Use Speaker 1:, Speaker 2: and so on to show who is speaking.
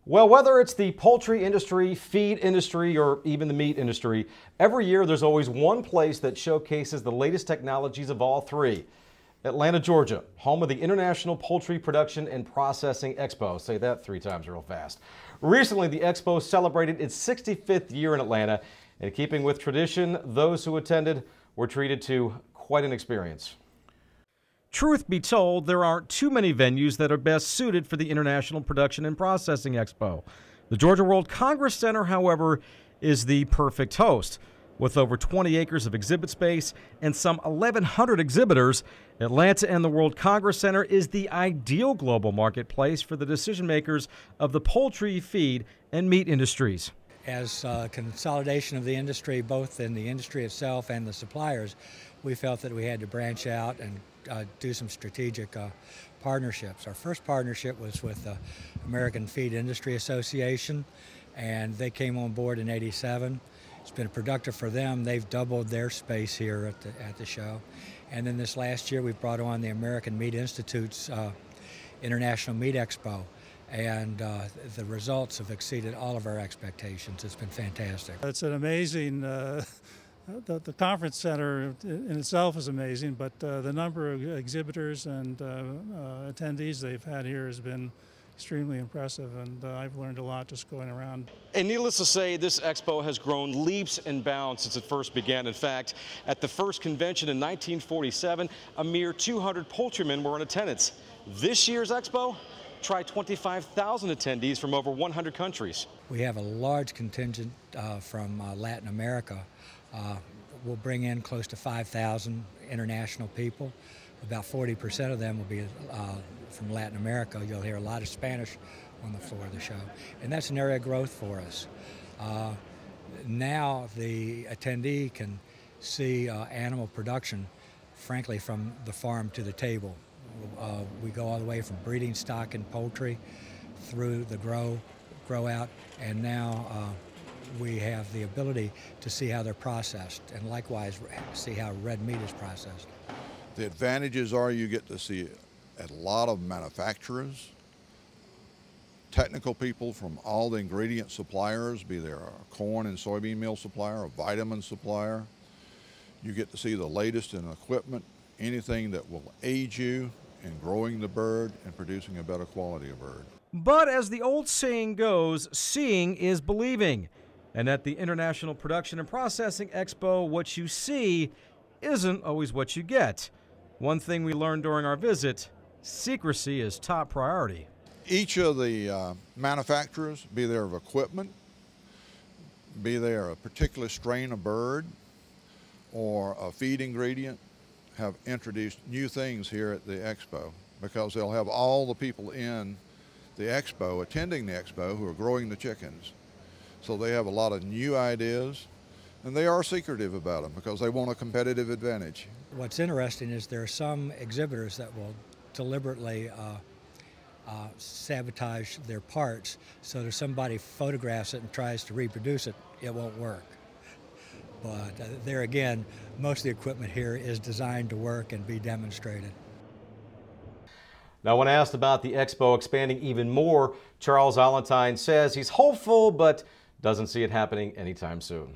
Speaker 1: Well, whether it's the poultry industry, feed industry, or even the meat industry, every year there's always one place that showcases the latest technologies of all three. Atlanta, Georgia, home of the International Poultry Production and Processing Expo. Say that 3 times real fast. Recently, the Expo celebrated its 65th year in Atlanta. In keeping with tradition, those who attended were treated to quite an experience. Truth be told, there aren't too many venues that are best suited for the International Production and Processing Expo. The Georgia World Congress Center, however, is the perfect host. With over 20 acres of exhibit space and some 1,100 exhibitors, Atlanta and the World Congress Center is the ideal global marketplace for the decision makers of the poultry, feed, and meat industries.
Speaker 2: As consolidation of the industry, both in the industry itself and the suppliers, we felt that we had to branch out and do some strategic partnerships. Our first partnership was with the American Feed Industry Association, and they came on board in '87. It's been productive for them. They've doubled their space here at the show. And then this last year, we've brought on the American Meat Institute's International Meat Expo. And the results have exceeded all of our expectations. It's been fantastic.
Speaker 3: It's an amazing, the conference center in itself is amazing, but the number of exhibitors and attendees they've had here has been extremely impressive, and I've learned a lot just going around.
Speaker 1: And needless to say, this expo has grown leaps and bounds since it first began. In fact, at the first convention in 1947, a mere 200 poultrymen were in attendance. This year's expo, try 25,000 attendees from over 100 countries.
Speaker 2: We have a large contingent from Latin America. We'll bring in close to 5,000 international people. About 40% of them will be from Latin America. You'll hear a lot of Spanish on the floor of the show. And that's an area of growth for us. Now the attendee can see animal production, frankly, from the farm to the table. We go all the way from breeding stock and poultry through the grow out, and now we have the ability to see how they're processed, and likewise see how red meat is processed.
Speaker 4: The advantages are you get to see a lot of manufacturers, technical people from all the ingredient suppliers, be there a corn and soybean meal supplier, a vitamin supplier. You get to see the latest in equipment, anything that will aid you in growing the bird and producing a better quality of bird.
Speaker 1: But as the old saying goes, seeing is believing. And at the International Production and Processing Expo, what you see isn't always what you get. One thing we learned during our visit, secrecy is top priority.
Speaker 4: Each of the manufacturers, be there of equipment, be there a particular strain of bird or a feed ingredient, have introduced new things here at the Expo, because they'll have all the people in the Expo, attending the Expo, who are growing the chickens. So they have a lot of new ideas, and they are secretive about them because they want a competitive advantage.
Speaker 2: What's interesting is there are some exhibitors that will deliberately sabotage their parts, so that if somebody photographs it and tries to reproduce it, it won't work. But there again, most of the equipment here is designed to work and be demonstrated.
Speaker 1: Now, when asked about the Expo expanding even more, Charles Valentine says he's hopeful but doesn't see it happening anytime soon.